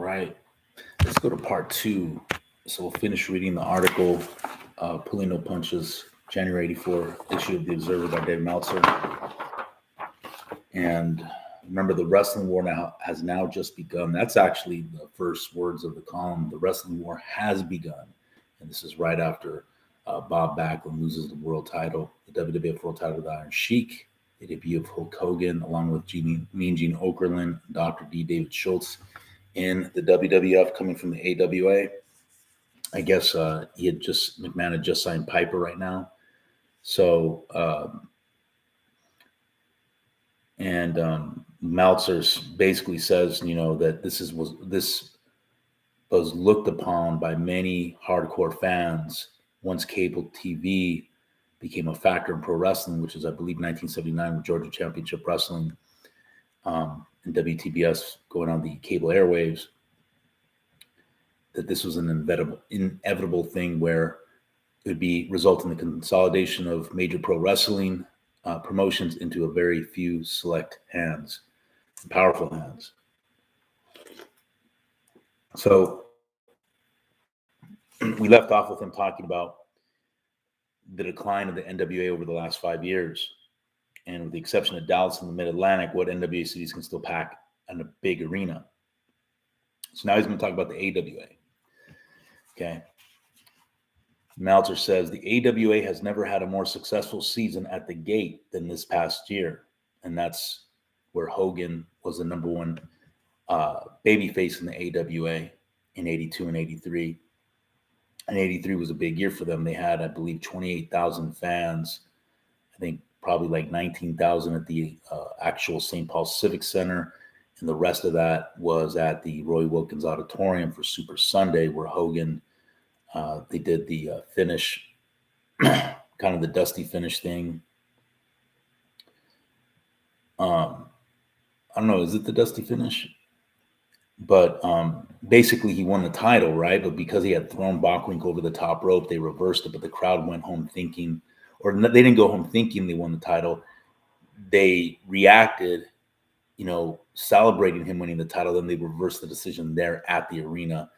right. Let's go to part two. So we'll finish reading the article, Pulling No Punches, January 84 issue of The Observer by Dave Meltzer. And remember, the wrestling war has now just begun. That's actually the first words of the column. The wrestling war has begun. And this is right after Bob Backlund loses the world title, the WWF world title to the Iron Sheik, the debut of Hulk Hogan, along with Mean Gene Okerlund, Dr. D. David Schultz in the WWF coming from the AWA. I guess McMahon had just signed Piper right now. So, Meltzer basically says, that this was looked upon by many hardcore fans once cable TV became a factor in pro wrestling, which is, I believe, 1979 with Georgia Championship Wrestling and WTBS going on the cable airwaves, that this was an inevitable thing where it would result in the consolidation of major pro wrestling promotions into a very few select hands, powerful hands. So we left off with him talking about the decline of the NWA over the last 5 years. And with the exception of Dallas and the Mid-Atlantic, what NWA cities can still pack in a big arena. So now he's going to talk about the AWA. Okay. Meltzer says the AWA has never had a more successful season at the gate than this past year. And that's where Hogan was the number one babyface in the AWA in 82 and 83. And 83 was a big year for them. They had, I believe, 28,000 fans. I think probably like 19,000 at the actual St. Paul Civic Center. And the rest of that was at the Roy Wilkins Auditorium for Super Sunday, where Hogan, they did the finish, kind of the dusty finish thing. I don't know, is it the dusty finish? But basically he won the title, right? But because he had thrown Bockwink over the top rope, they reversed it, but the crowd went home thinking, or they didn't go home thinking they won the title. They reacted, celebrating him winning the title. Then they reversed the decision there at the arena.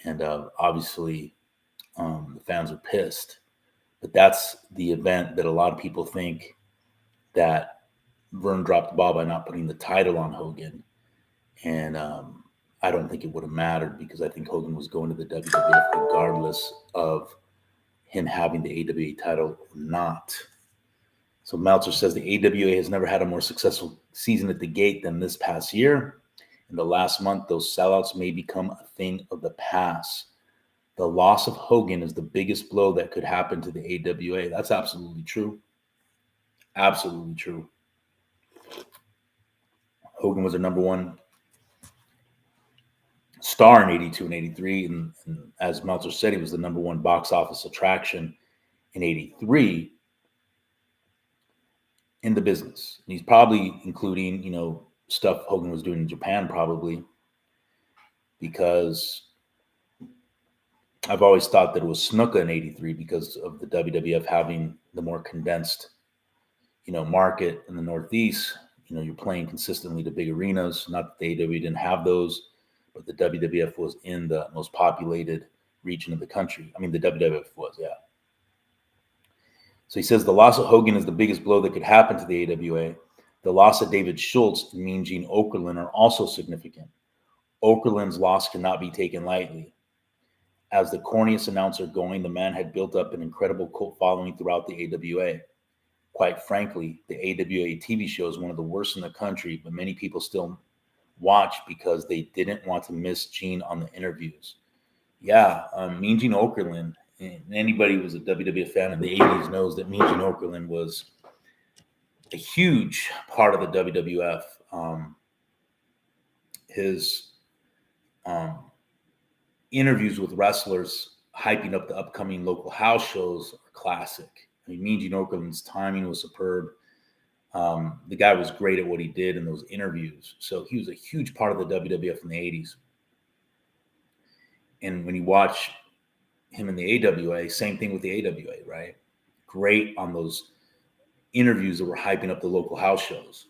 And obviously the fans are pissed. But that's the event that a lot of people think that Vern dropped the ball by not putting the title on Hogan. And I don't think it would have mattered, because I think Hogan was going to the WWF regardless of him having the AWA title or not. So Meltzer says the AWA has never had a more successful season at the gate than this past year. In the last month, those sellouts may become a thing of the past. The loss of Hogan is the biggest blow that could happen to the AWA. That's absolutely true. Absolutely true. Hogan was a number one star in 82 and 83. And as Meltzer said, he was the number one box office attraction in 83 in the business. And he's probably including, stuff Hogan was doing in Japan, probably, because I've always thought that it was Snuka in 83 because of the WWF having the more condensed, market in the Northeast. You're playing consistently to big arenas. Not that the AWA didn't have those, but the WWF was in the most populated region of the country. I mean, the WWF was, yeah. So he says the loss of Hogan is the biggest blow that could happen to the AWA. The loss of David Schultz and Mean Gene Okerlund are also significant. Okerlund's loss cannot be taken lightly. As the corniest announcer going, the man had built up an incredible cult following throughout the AWA. Quite frankly, the AWA TV show is one of the worst in the country, but many people still watch because they didn't want to miss Gene on the interviews. Yeah, Mean Gene Okerlund, and anybody who was a WWF fan in the 80s knows that Mean Gene Okerlund was a huge part of the WWF. His interviews with wrestlers hyping up the upcoming local house shows are classic. I mean, Mean Gene Okerlund's timing was superb. The guy was great at what he did in those interviews. So he was a huge part of the WWF in the 80s. And when you watch him in the AWA, same thing with the AWA, right? Great on those interviews that were hyping up the local house shows.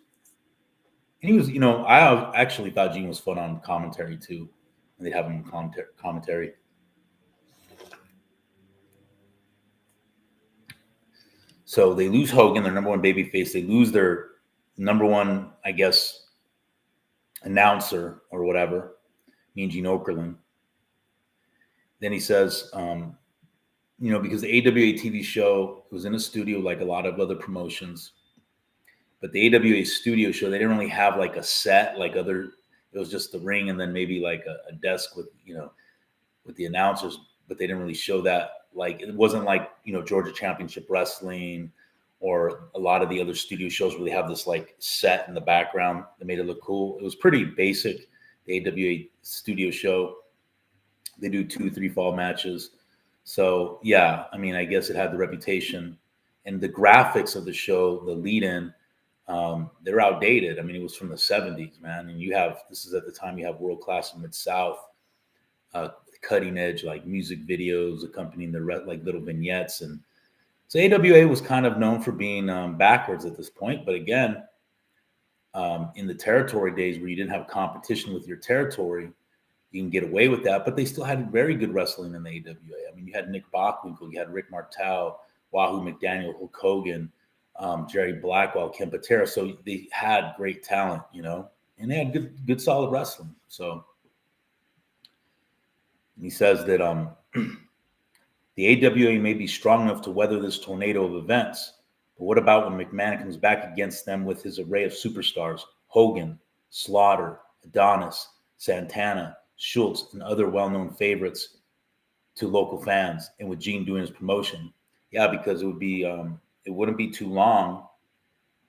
And he was, I actually thought Gene was fun on commentary too. and they'd have him in commentary. So they lose Hogan, their number one babyface. They lose their number one, I guess, announcer or whatever, Mean Gene Okerlund. Then he says, because the AWA TV show was in a studio like a lot of other promotions, but the AWA studio show, they didn't really have like a set like other. It was just the ring and then maybe like a desk with with the announcers, but they didn't really show that. Like it wasn't like Georgia Championship Wrestling or a lot of the other studio shows where they have this like set in the background that made it look cool. It was pretty basic. The AWA studio show, they do 2-3 fall matches. So yeah, I mean, I guess it had the reputation, and the graphics of the show, the lead-in, they're outdated. I mean, it was from the 70s, man. And this is at the time you have World Class in Mid-South, cutting edge like music videos accompanying the like little vignettes. And so AWA was kind of known for being backwards at this point. But again, in the territory days where you didn't have competition with your territory, you can get away with that. But they still had very good wrestling in the AWA. I mean, you had Nick Bockwinkel, you had Rick Martel, Wahoo McDaniel, Hulk Hogan, Jerry Blackwell, Ken Patera. So they had great talent, and they had good solid wrestling. So he says that the AWA may be strong enough to weather this tornado of events, but what about when McMahon comes back against them with his array of superstars, Hogan, Slaughter, Adonis, Santana, Schultz, and other well-known favorites to local fans, and with Gene doing his promotion? Yeah, because it wouldn't be too long.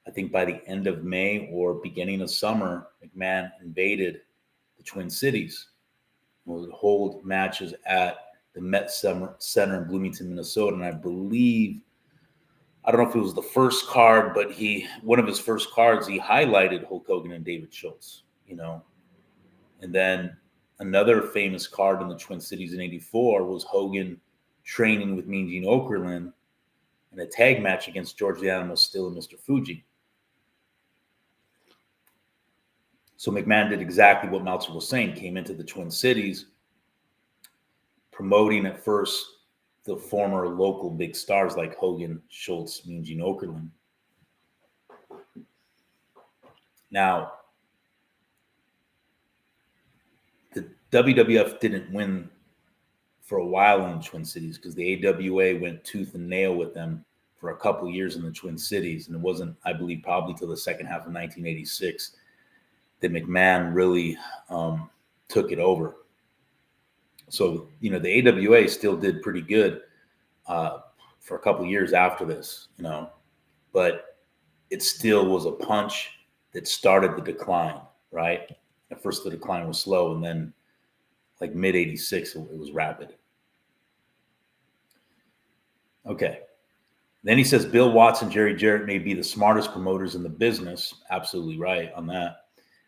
I think by the end of May or beginning of summer, McMahon invaded the Twin Cities. Would hold matches at the Met Center in Bloomington, Minnesota. And I believe, I don't know if it was the first card, but one of his first cards, he highlighted Hulk Hogan and David Schultz, And then another famous card in the Twin Cities in '84 was Hogan training with Mean Gene Okerlund in a tag match against George the Animal Steele and Mr. Fuji. So McMahon did exactly what Meltzer was saying, came into the Twin Cities, promoting at first the former local big stars like Hogan, Schultz, Mean Gene Okerlund. Now, the WWF didn't win for a while in the Twin Cities because the AWA went tooth and nail with them for a couple of years in the Twin Cities. And it wasn't, I believe, probably till the second half of 1986 that McMahon really took it over. So, the AWA still did pretty good for a couple of years after this, but it still was a punch that started the decline, right? At first, the decline was slow, and then like mid '86, it was rapid. Okay. Then he says Bill Watts and Jerry Jarrett may be the smartest promoters in the business. Absolutely right on that.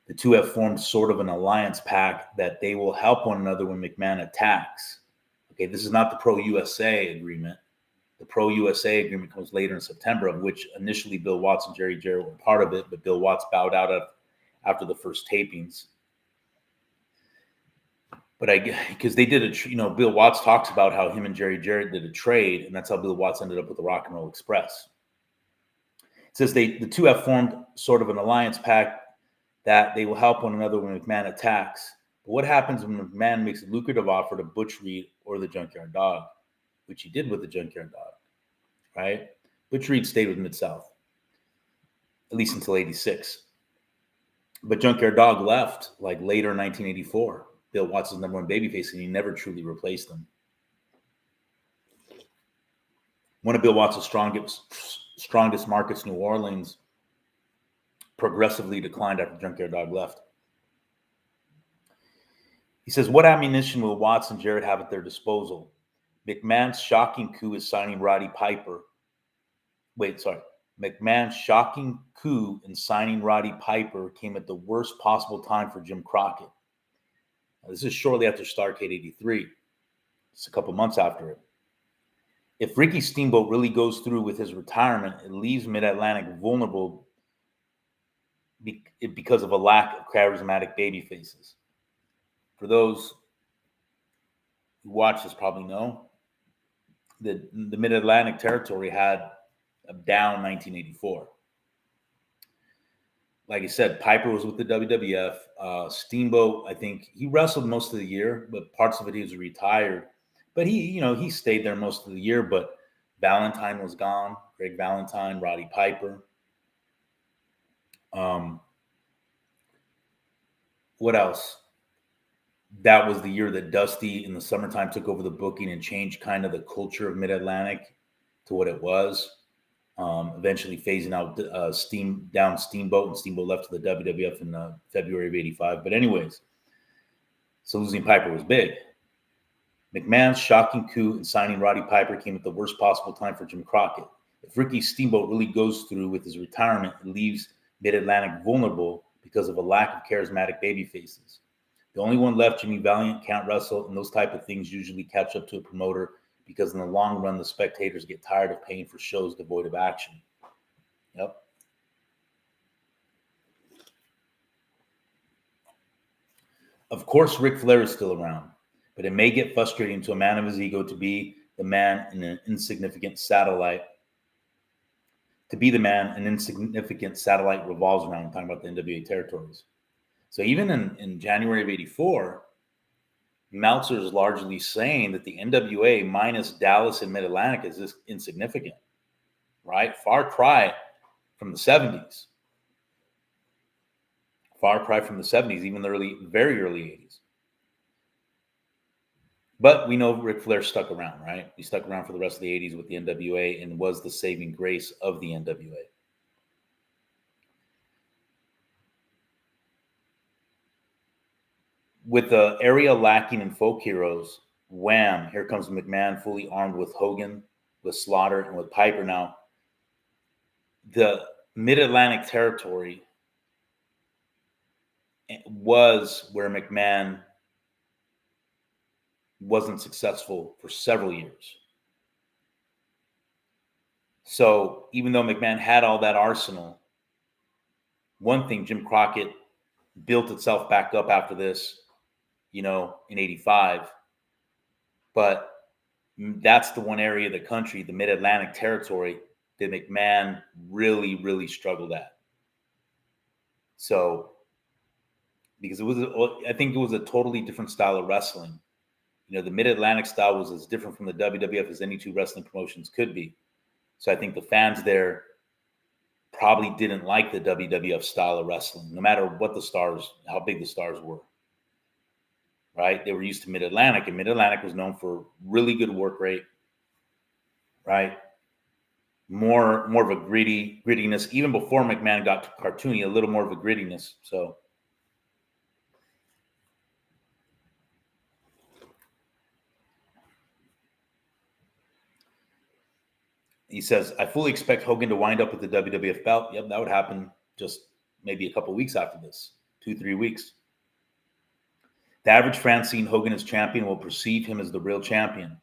The two have formed sort of an alliance pact that they will help one another when McMahon attacks. Okay, this is not the Pro-USA agreement. The Pro-USA agreement comes later in September, of which initially Bill Watts and Jerry Jarrett were part of it, but Bill Watts bowed out after the first tapings. But because they did Bill Watts talks about how him and Jerry Jarrett did a trade, and that's how Bill Watts ended up with the Rock and Roll Express. It says the two have formed sort of an alliance pact that they will help one another when McMahon attacks. But what happens when McMahon makes a lucrative offer to Butch Reed or the Junkyard Dog, which he did with the Junkyard Dog, right? Butch Reed stayed with Mid-South, at least until '86. But Junkyard Dog left like later in 1984. Bill Watts' number one babyface, and he never truly replaced him. One of Bill Watts' strongest markets, New Orleans, progressively declined after Junkyard Dog left. He says, what ammunition will Watts and Jarrett have at their disposal? McMahon's shocking coup is signing Roddy Piper. McMahon's shocking coup in signing Roddy Piper came at the worst possible time for Jim Crockett. Now, this is shortly after Starrcade '83. It's a couple months after it. If Ricky Steamboat really goes through with his retirement, it leaves Mid-Atlantic vulnerable because of a lack of charismatic baby faces. For those who watch this probably know that the Mid-Atlantic territory had a down 1984. Like I said, Piper was with the WWF. Steamboat, I think he wrestled most of the year, but parts of it he was retired. But he stayed there most of the year. But Valentine was gone. Greg Valentine, Roddy Piper. What else? That was the year that Dusty in the summertime took over the booking and changed kind of the culture of Mid-Atlantic to what it was. Eventually phasing out Steamboat, and Steamboat left to the WWF in February of '85. But anyways, so losing Piper was big. McMahon's shocking coup in signing Roddy Piper came at the worst possible time for Jim Crockett. If Ricky Steamboat really goes through with his retirement, it leaves Mid-Atlantic vulnerable because of a lack of charismatic baby faces. The only one left, Jimmy Valiant, can't wrestle, and those type of things usually catch up to a promoter because in the long run, the spectators get tired of paying for shows devoid of action. Yep. Of course, Ric Flair is still around, but it may get frustrating to a man of his ego to be the man in an insignificant satellite. To be the man an insignificant satellite revolves around. I'm talking about the NWA territories. So even in January of '84, Meltzer is largely saying that the NWA minus Dallas and Mid-Atlantic is just insignificant, right? Far cry from the 70s. Far cry from the 70s, even the very early 80s. But we know Ric Flair stuck around, right? He stuck around for the rest of the 80s with the NWA and was the saving grace of the NWA. With the area lacking in folk heroes, wham, here comes McMahon fully armed with Hogan, with Slaughter, and with Piper. Now, the Mid-Atlantic territory was where McMahon wasn't successful for several years. So even though McMahon had all that arsenal, one thing, Jim Crockett built itself back up after this, in '85. But that's the one area of the country, the Mid-Atlantic territory, that McMahon really, really struggled at. So, because I think it was a totally different style of wrestling. The Mid-Atlantic style was as different from the WWF as any two wrestling promotions could be. So I think the fans there probably didn't like the WWF style of wrestling, no matter how big the stars were. Right? They were used to Mid-Atlantic, and Mid-Atlantic was known for really good work rate, right? More of a grittiness. Even before McMahon got to cartoony, a little more of a grittiness. So he says, I fully expect Hogan to wind up with the WWF belt. Yep, that would happen just maybe a couple of weeks after this, 2-3 weeks. The average fan seeing Hogan as champion will perceive him as the real champion,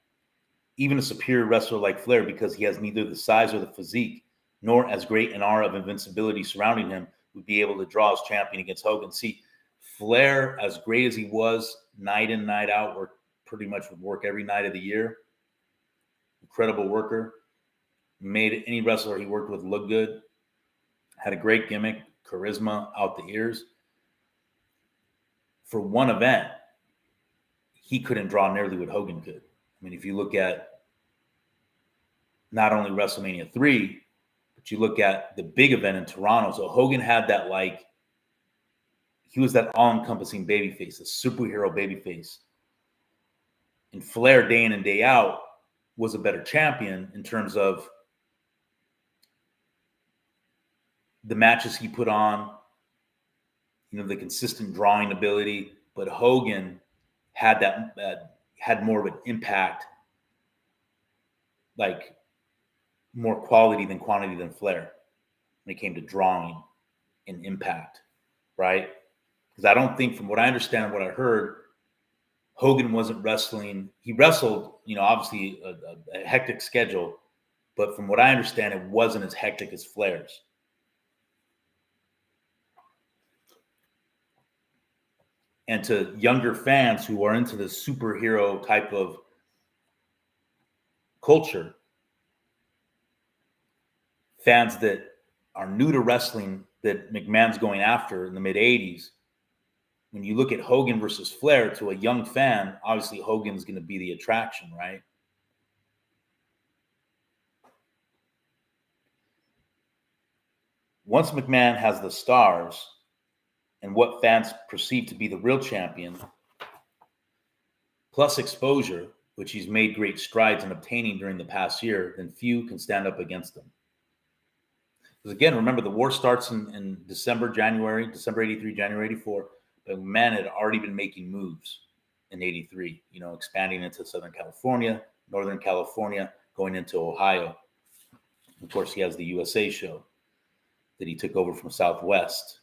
even a superior wrestler like Flair, because he has neither the size or the physique, nor as great an aura of invincibility surrounding him, would be able to draw as champion against Hogan. See, Flair, as great as he was, night in, night out, pretty much would work every night of the year. Incredible worker. Made any wrestler he worked with look good. Had a great gimmick, charisma out the ears. For one event, he couldn't draw nearly what Hogan could. I mean, if you look at not only WrestleMania 3, but you look at the big event in Toronto. So Hogan had that, he was that all-encompassing babyface, a superhero babyface. And Flair, day in and day out, was a better champion in terms of the matches he put on, the consistent drawing ability. But Hogan had had more of an impact, more quality than quantity than Flair when it came to drawing and impact, right? Because I don't think, from what I understand, what I heard, Hogan wasn't wrestling. He wrestled, obviously a hectic schedule, but from what I understand, it wasn't as hectic as Flair's. And to younger fans who are into the superhero type of culture, fans that are new to wrestling that McMahon's going after in the mid 80s, when you look at Hogan versus Flair, to a young fan, obviously Hogan's going to be the attraction, right? Once McMahon has the stars and what fans perceive to be the real champion, plus exposure, which he's made great strides in obtaining during the past year, then few can stand up against him. Because again, remember, the war starts in December 83, January 84. But McMahon had already been making moves in 83, expanding into Southern California, Northern California, going into Ohio. Of course, he has the USA show that he took over from Southwest.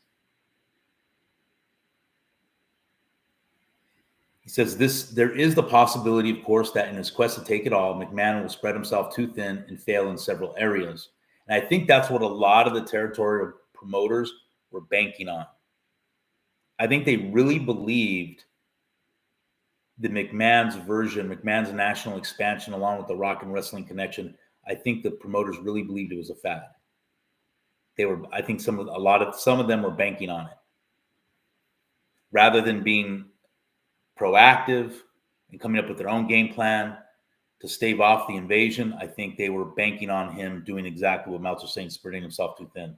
He says there is the possibility, of course, that in his quest to take it all, McMahon will spread himself too thin and fail in several areas. And I think that's what a lot of the territorial promoters were banking on. I think they really believed the McMahon's version, McMahon's national expansion, along with the Rock and Wrestling Connection. I think the promoters really believed it was a fad. I think some of them were banking on it, rather than being proactive and coming up with their own game plan to stave off the invasion. I think they were banking on him doing exactly what Meltzer saying, spreading himself too thin.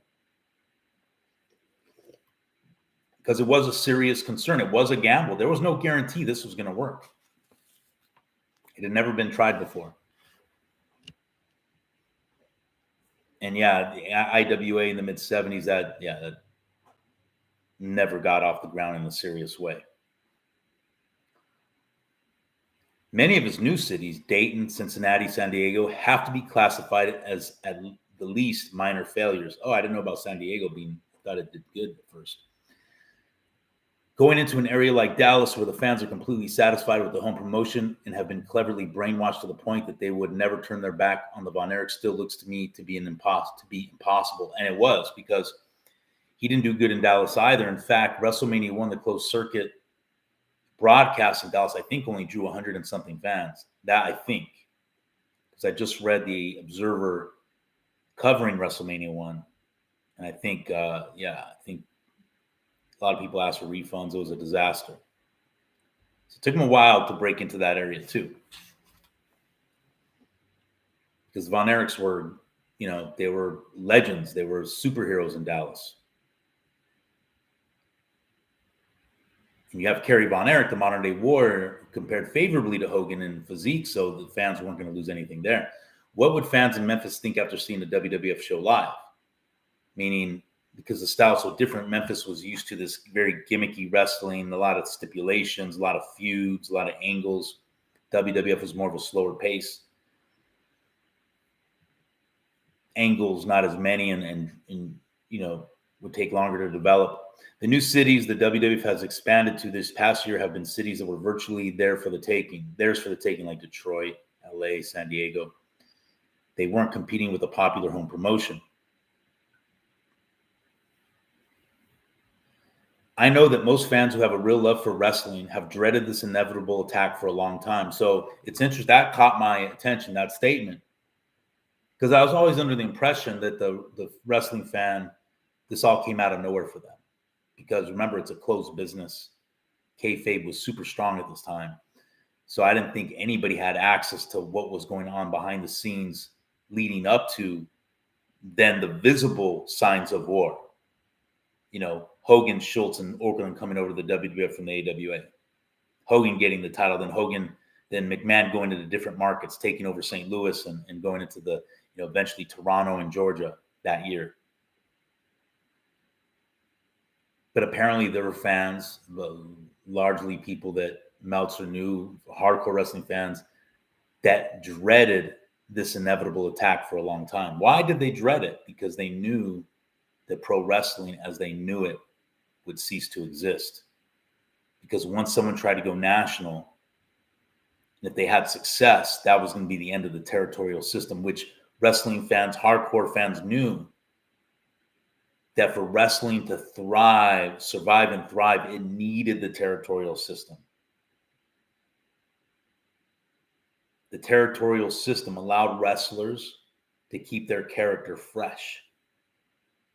Because it was a serious concern. It was a gamble. There was no guarantee this was going to work. It had never been tried before. And yeah, the IWA in the mid-70s, that never got off the ground in a serious way. Many of his new cities, Dayton, Cincinnati, San Diego, have to be classified as at the least minor failures. Oh, I didn't know about San Diego thought it did good at first. Going into an area like Dallas, where the fans are completely satisfied with the home promotion and have been cleverly brainwashed to the point that they would never turn their back on the Von Erich, still looks to me to be impossible. And it was, because he didn't do good in Dallas either. In fact, WrestleMania 1, the closed circuit broadcast in Dallas, I think only drew 100 and something fans. That, I think, because I just read the Observer covering WrestleMania 1, and I think, I think a lot of people asked for refunds. It was a disaster. So it took them a while to break into that area too, because Von Erichs were, they were legends. They were superheroes in Dallas. And you have Kerry Von Erich, the modern day warrior, compared favorably to Hogan in physique, so the fans weren't going to lose anything there. What would fans in Memphis think after seeing the WWF show live? Meaning, because the style's so different, Memphis was used to this very gimmicky wrestling, a lot of stipulations, a lot of feuds, a lot of angles. WWF was more of a slower pace. Angles, not as many, and would take longer to develop. The new cities the WWF has expanded to this past year have been cities that were virtually theirs for the taking, like Detroit, LA, San Diego. They weren't competing with a popular home promotion. I know that most fans who have a real love for wrestling have dreaded this inevitable attack for a long time. So it's interesting. That caught my attention, that statement, because I was always under the impression that the wrestling fan, this all came out of nowhere for them. Because remember, it's a closed business. Kayfabe was super strong at this time. So I didn't think anybody had access to what was going on behind the scenes leading up to then the visible signs of war. Hogan, Schultz, and Okerlund coming over to the WWF from the AWA. Hogan getting the title, then McMahon going to the different markets, taking over St. Louis and going into the, eventually Toronto and Georgia that year. But apparently there were fans, largely people that Meltzer knew, hardcore wrestling fans, that dreaded this inevitable attack for a long time. Why did they dread it? Because they knew that pro wrestling as they knew it would cease to exist. Because once someone tried to go national, and if they had success, that was going to be the end of the territorial system, which wrestling fans, hardcore fans knew that for wrestling to survive and thrive, it needed the territorial system. The territorial system allowed wrestlers to keep their character fresh.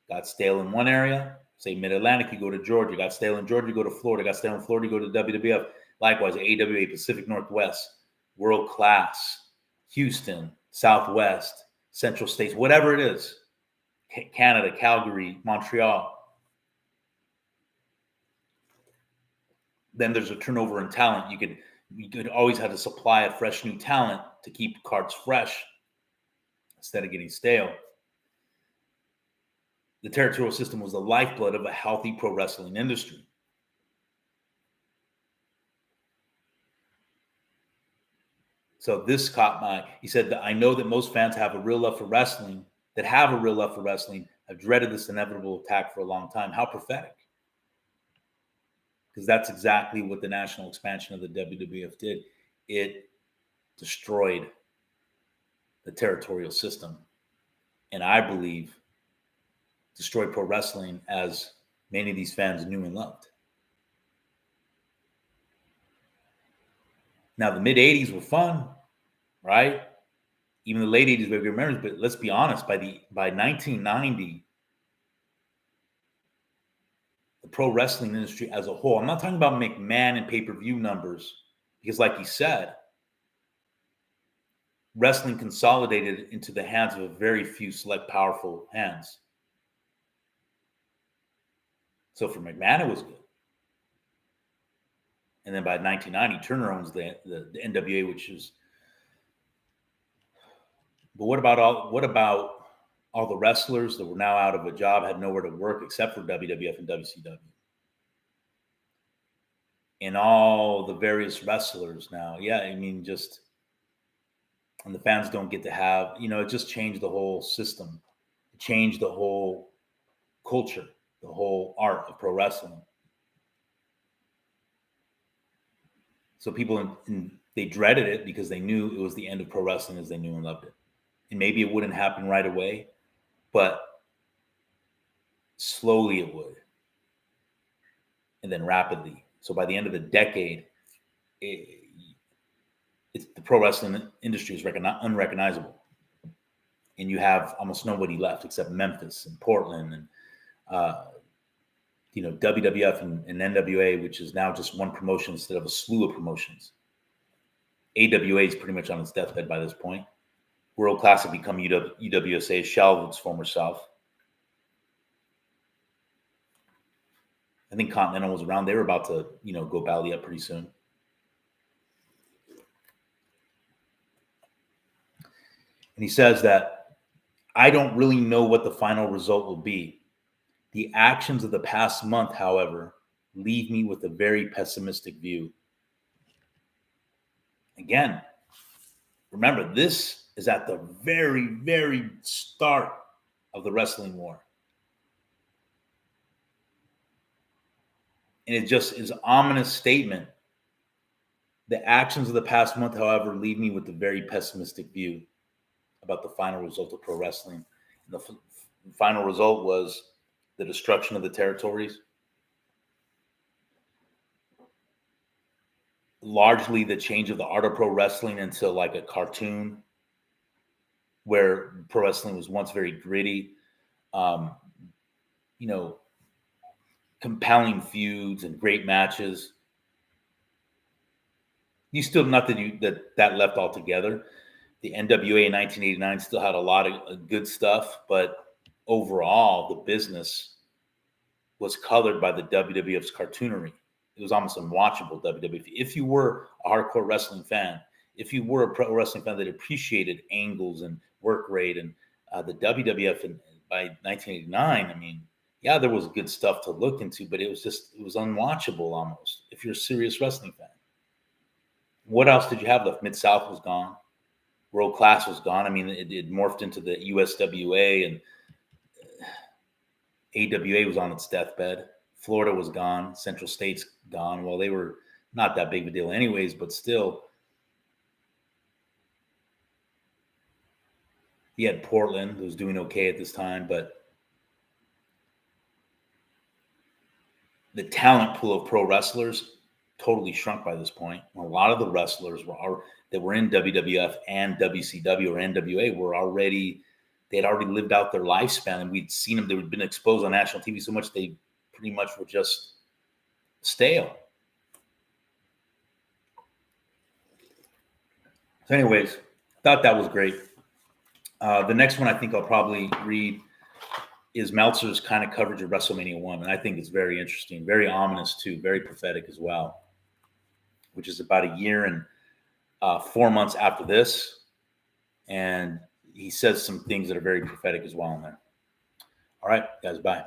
Got stale in one area, say Mid-Atlantic, you go to Georgia. Got stale in Georgia, you go to Florida. Got stale in Florida, you go to WWF. Likewise, AWA, Pacific Northwest, World Class, Houston, Southwest, Central States, whatever it is. Canada, Calgary, Montreal. Then there's a turnover in talent. You could always have a supply of fresh new talent to keep cards fresh instead of getting stale. The territorial system was the lifeblood of a healthy pro wrestling industry. So this caught he said that I know that most fans have a real love for wrestling, have dreaded this inevitable attack for a long time. How prophetic. Because that's exactly what the national expansion of the WWF did. It destroyed the territorial system. And I believe destroyed pro wrestling as many of these fans knew and loved. Now, the mid-'80s were fun, right? Even the late 80s were good memories, but let's be honest, by 1990, the pro wrestling industry as a whole, I'm not talking about McMahon and pay-per-view numbers, because like he said, wrestling consolidated into the hands of a very few select powerful hands. So for McMahon, it was good. And then by 1990, Turner owns the NWA, which is. But what about all the wrestlers that were now out of a job, had nowhere to work except for WWF and WCW? And all the various wrestlers now, and the fans don't get to have, it just changed the whole system. It changed the whole culture, the whole art of pro wrestling. So people, they dreaded it because they knew it was the end of pro wrestling as they knew and loved it. And maybe it wouldn't happen right away, but slowly it would. And then rapidly. So by the end of the decade, the pro wrestling industry is unrecognizable. And you have almost nobody left except Memphis and Portland and, WWF and NWA, which is now just one promotion instead of a slew of promotions. AWA is pretty much on its deathbed by this point. World Class had become UWSA, shell of its former self. I think Continental was around. They were about to, go belly up pretty soon. And he says that I don't really know what the final result will be. The actions of the past month, however, leave me with a very pessimistic view. Again, remember, this is at the very, very start of the wrestling war. And it just is an ominous statement. The actions of the past month, however, leave me with a very pessimistic view about the final result of pro wrestling. And the final result was the destruction of the territories. Largely the change of the art of pro wrestling into like a cartoon, where pro wrestling was once very gritty, compelling feuds and great matches. You still nothing that left altogether. The NWA in 1989 still had a lot of good stuff, but overall, the business was colored by the WWF's cartoonery. It was almost unwatchable, WWF. If you were a hardcore wrestling fan, if you were a pro wrestling fan that appreciated angles and work rate and the WWF by 1989, there was good stuff to look into, but it was unwatchable almost if you're a serious wrestling fan. What else did you have left? Mid-South was gone. World Class was gone. It morphed into the USWA, and AWA was on its deathbed. Florida was gone. Central States gone. Well, they were not that big of a deal anyways, but still. He had Portland, who was doing okay at this time, but the talent pool of pro wrestlers totally shrunk by this point. A lot of the wrestlers that were in WWF and WCW or NWA they had already lived out their lifespan, and we'd seen them. They had been exposed on national TV so much they pretty much were just stale. So, anyways, thought that was great. The next one I think I'll probably read is Meltzer's kind of coverage of WrestleMania 1, and I think it's very interesting, very ominous too, very prophetic as well, which is about a year and 4 months after this, and he says some things that are very prophetic as well in there. All right, guys, bye.